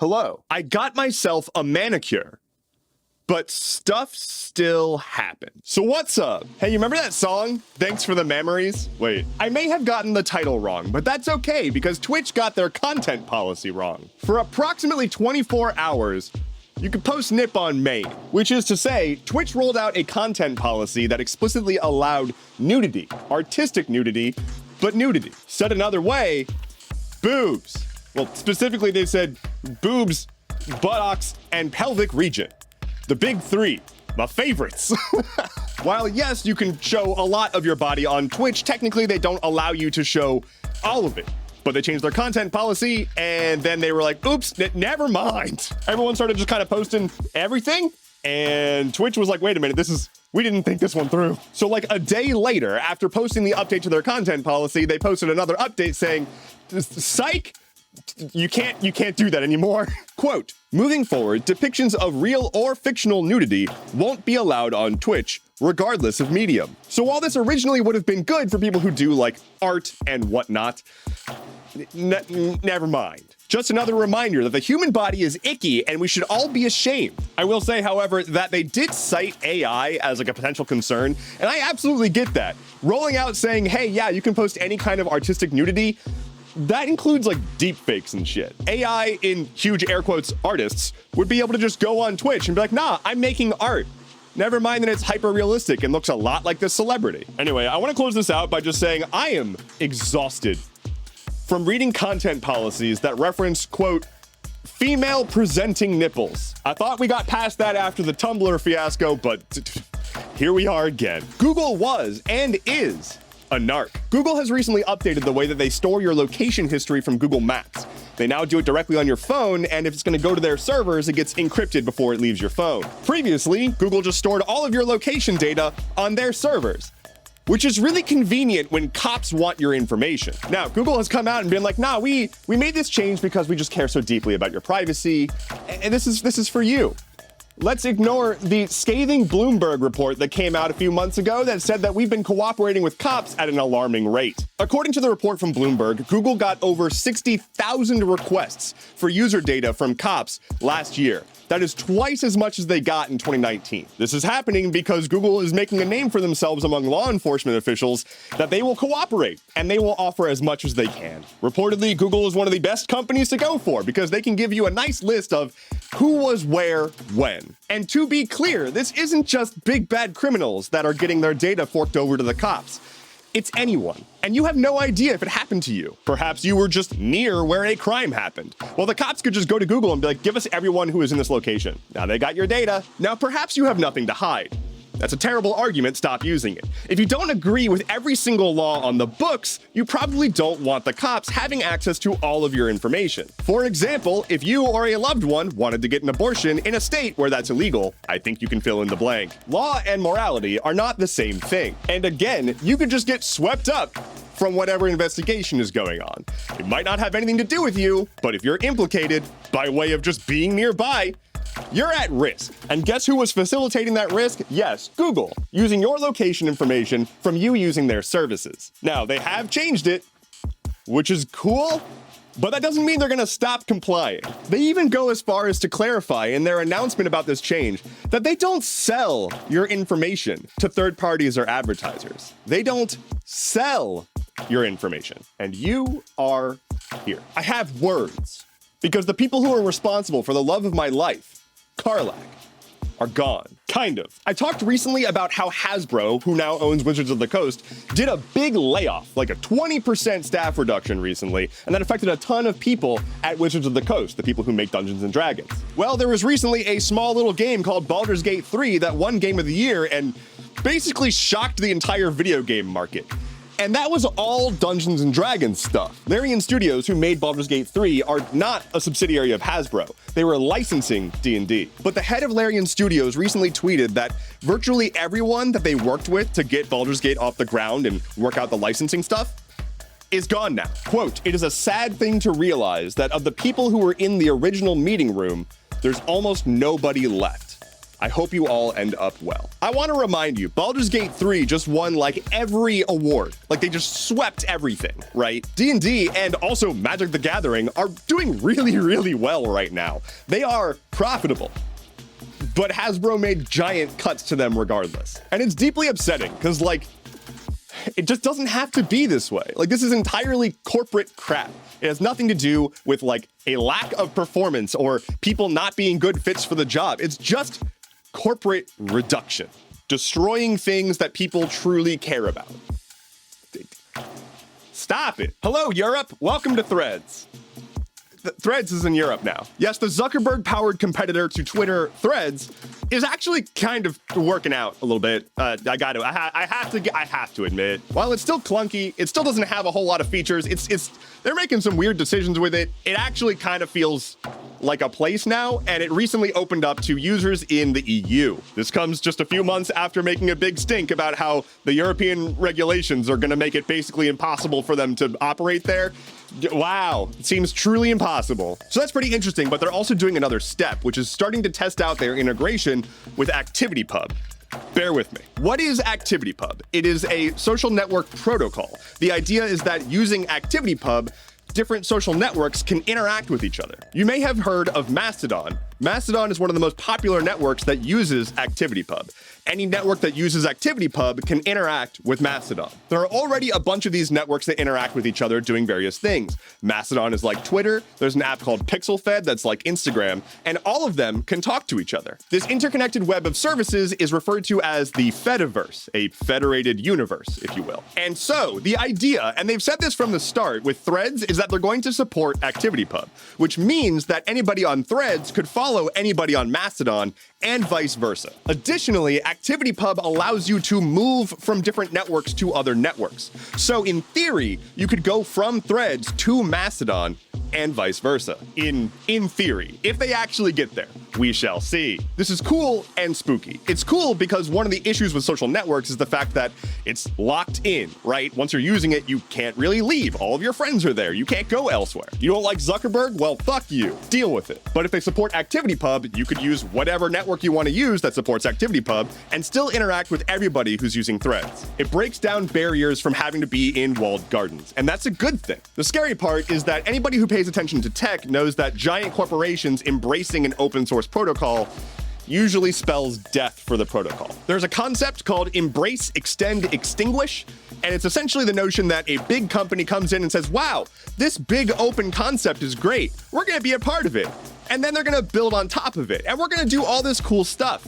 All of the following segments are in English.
Hello, I got myself a manicure, but stuff still happens. So what's up? Hey, you remember that song? Thanks for the memories? Wait, I may have gotten the title wrong, but that's okay because Twitch got their content policy wrong. For approximately 24 hours, you could post nip on main, which is to say, Twitch rolled out a content policy that explicitly allowed nudity, artistic nudity, but nudity. Said another way, boobs. Well, specifically they said boobs, buttocks, and pelvic region. The big three, my favorites. While yes, you can show a lot of your body on Twitch, technically they don't allow you to show all of it. But they changed their content policy, and then they were like, oops, never mind. Everyone started just kind of posting everything, and Twitch was like, wait a minute, we didn't think this one through. So like a day later, after posting the update to their content policy, they posted another update saying, psych, you can't do that anymore. Quote, moving forward, depictions of real or fictional nudity won't be allowed on Twitch, regardless of medium. So while this originally would have been good for people who do like art and whatnot, never mind. Just another reminder that the human body is icky and we should all be ashamed. I will say, however, that they did cite AI as like a potential concern, and I absolutely get that. Rolling out saying, hey, yeah, you can post any kind of artistic nudity, that includes like deep fakes and shit. AI, in huge air quotes, artists, would be able to just go on Twitch and be like, nah, I'm making art. Never mind that it's hyper realistic and looks a lot like this celebrity. Anyway, I want to close this out by just saying I am exhausted from reading content policies that reference, quote, female presenting nipples. I thought we got past that after the Tumblr fiasco, but here we are again. Google was and is a narc. Google has recently updated the way that they store your location history from Google Maps. They now do it directly on your phone, and if it's going to go to their servers, it gets encrypted before it leaves your phone. Previously, Google just stored all of your location data on their servers, which is really convenient when cops want your information. Now, Google has come out and been like, nah, we made this change because we just care so deeply about your privacy, and this is for you. Let's ignore the scathing Bloomberg report that came out a few months ago that said that we've been cooperating with cops at an alarming rate. According to the report from Bloomberg, Google got over 60,000 requests for user data from cops last year. That is twice as much as they got in 2019. This is happening because Google is making a name for themselves among law enforcement officials that they will cooperate and they will offer as much as they can. Reportedly, Google is one of the best companies to go for because they can give you a nice list of who was where, when. And to be clear, this isn't just big bad criminals that are getting their data forked over to the cops. It's anyone, and you have no idea if it happened to you. Perhaps you were just near where a crime happened. Well, the cops could just go to Google and be like, give us everyone who is in this location. Now they got your data. Now perhaps you have nothing to hide. That's a terrible argument, stop using it. If you don't agree with every single law on the books, you probably don't want the cops having access to all of your information. For example, if you or a loved one wanted to get an abortion in a state where that's illegal, I think you can fill in the blank. Law and morality are not the same thing. And again, you could just get swept up from whatever investigation is going on. It might not have anything to do with you, but if you're implicated by way of just being nearby, you're at risk. And guess who was facilitating that risk? Yes, Google, using your location information from you using their services. Now, they have changed it, which is cool, but that doesn't mean they're gonna stop complying. They even go as far as to clarify in their announcement about this change that they don't sell your information to third parties or advertisers. They don't sell your information, and you are here. I have words, because the people who are responsible for the love of my life, Carlac, are gone. Kind of. I talked recently about how Hasbro, who now owns Wizards of the Coast, did a big layoff, like a 20% staff reduction recently, and that affected a ton of people at Wizards of the Coast, the people who make Dungeons and Dragons. Well, there was recently a small little game called Baldur's Gate 3 that won Game of the Year and basically shocked the entire video game market. And that was all Dungeons & Dragons stuff. Larian Studios, who made Baldur's Gate 3, are not a subsidiary of Hasbro. They were licensing D&D. But the head of Larian Studios recently tweeted that virtually everyone that they worked with to get Baldur's Gate off the ground and work out the licensing stuff is gone now. Quote, it is a sad thing to realize that of the people who were in the original meeting room, there's almost nobody left. I hope you all end up well. I want to remind you, Baldur's Gate 3 just won like every award. Like they just swept everything, right? D&D and also Magic the Gathering are doing really, really well right now. They are profitable. But Hasbro made giant cuts to them regardless. And it's deeply upsetting because like, it just doesn't have to be this way. Like this is entirely corporate crap. It has nothing to do with like a lack of performance or people not being good fits for the job. It's just corporate reduction, destroying things that people truly care about. Stop it. Hello, Europe. Welcome to Threads. Threads is in Europe now. Yes, the Zuckerberg-powered competitor to Twitter, Threads, is actually kind of working out a little bit. I have to admit, while it's still clunky, it still doesn't have a whole lot of features. They're making some weird decisions with it. It actually kind of feels like a place now, and it recently opened up to users in the EU. This comes just a few months after making a big stink about how the European regulations are going to make it basically impossible for them to operate there. Wow, it seems truly impossible. So that's pretty interesting, but they're also doing another step, which is starting to test out their integration with ActivityPub. Bear with me. What is ActivityPub? It is a social network protocol. The idea is that using ActivityPub, different social networks can interact with each other. You may have heard of Mastodon. Mastodon is one of the most popular networks that uses ActivityPub. Any network that uses ActivityPub can interact with Mastodon. There are already a bunch of these networks that interact with each other doing various things. Mastodon is like Twitter, there's an app called PixelFed that's like Instagram, and all of them can talk to each other. This interconnected web of services is referred to as the Fediverse, a federated universe, if you will. And so the idea, and they've said this from the start with Threads, is that they're going to support ActivityPub, which means that anybody on Threads could follow anybody on Mastodon and vice versa. Additionally, ActivityPub allows you to move from different networks to other networks. So in theory, you could go from Threads to Mastodon and vice versa. In theory, if they actually get there, we shall see. This is cool and spooky. It's cool because one of the issues with social networks is the fact that it's locked in, right? Once you're using it, you can't really leave. All of your friends are there. You can't go elsewhere. You don't like Zuckerberg? Well, fuck you. Deal with it. But if they support ActivityPub, you could use whatever network you want to use that supports ActivityPub and still interact with everybody who's using Threads. It breaks down barriers from having to be in walled gardens, and that's a good thing. The scary part is that anybody who pays attention to tech knows that giant corporations embracing an open source protocol usually spells death for the protocol. There's a concept called embrace, extend, extinguish, and it's essentially the notion that a big company comes in and says, wow, this big open concept is great. We're gonna be a part of it. And then they're gonna build on top of it. And we're gonna do all this cool stuff.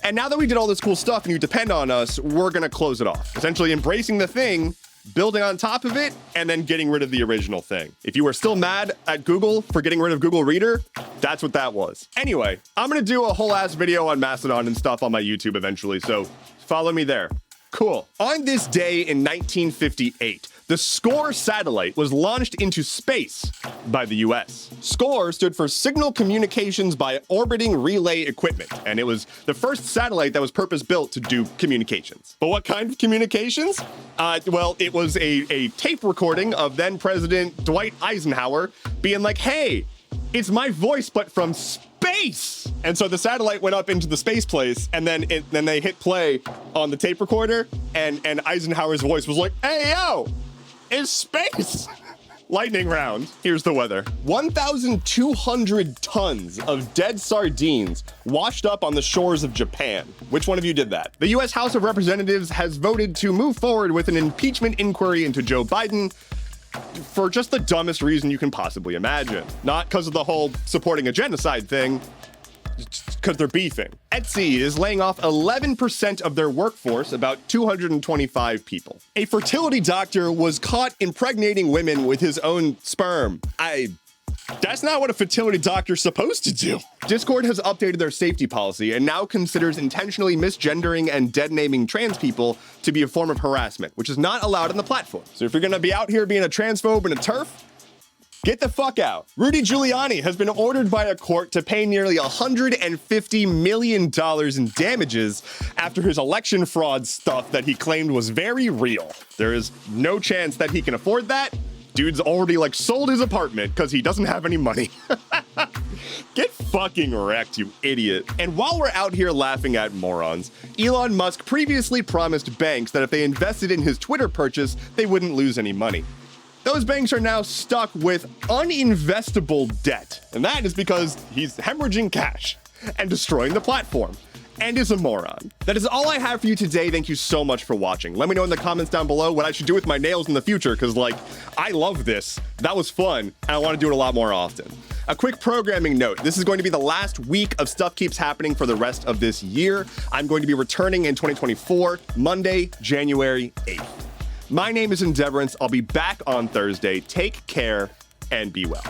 And now that we did all this cool stuff and you depend on us, we're gonna close it off. Essentially embracing the thing, building on top of it, and then getting rid of the original thing. If you were still mad at Google for getting rid of Google Reader, that's what that was. Anyway, I'm gonna do a whole ass video on Mastodon and stuff on my YouTube eventually, so follow me there. Cool. On this day in 1958, the SCORE satellite was launched into space by the US. SCORE stood for Signal Communications by Orbiting Relay Equipment, and it was the first satellite that was purpose-built to do communications. But what kind of communications? Well, it was a tape recording of then-President Dwight Eisenhower being like, hey, it's my voice, but from space. And so the satellite went up into the space place, and then they hit play on the tape recorder, and Eisenhower's voice was like, hey, yo, it's space. Lightning round. Here's the weather. 1,200 tons of dead sardines washed up on the shores of Japan. Which one of you did that? The US House of Representatives has voted to move forward with an impeachment inquiry into Joe Biden for just the dumbest reason you can possibly imagine. Not because of the whole supporting a genocide thing, because they're beefing. Etsy is laying off 11% of their workforce, about 225 people. A fertility doctor was caught impregnating women with his own sperm. That's not what a fertility doctor's supposed to do. Discord has updated their safety policy and now considers intentionally misgendering and dead-naming trans people to be a form of harassment, which is not allowed on the platform. So if you're gonna be out here being a transphobe and a TERF, get the fuck out. Rudy Giuliani has been ordered by a court to pay nearly $150 million in damages after his election fraud stuff that he claimed was very real. There is no chance that he can afford that. Dude's already sold his apartment because he doesn't have any money. Get fucking wrecked, you idiot. And while we're out here laughing at morons, Elon Musk previously promised banks that if they invested in his Twitter purchase, they wouldn't lose any money. Those banks are now stuck with uninvestable debt, and that is because he's hemorrhaging cash and destroying the platform, and is a moron. That is all I have for you today. Thank you so much for watching. Let me know in the comments down below what I should do with my nails in the future, because, like, I love this. That was fun, and I want to do it a lot more often. A quick programming note. This is going to be the last week of Stuff Keeps Happening for the rest of this year. I'm going to be returning in 2024, Monday, January 8th. My name is Endeavorance. I'll be back on Thursday. Take care and be well.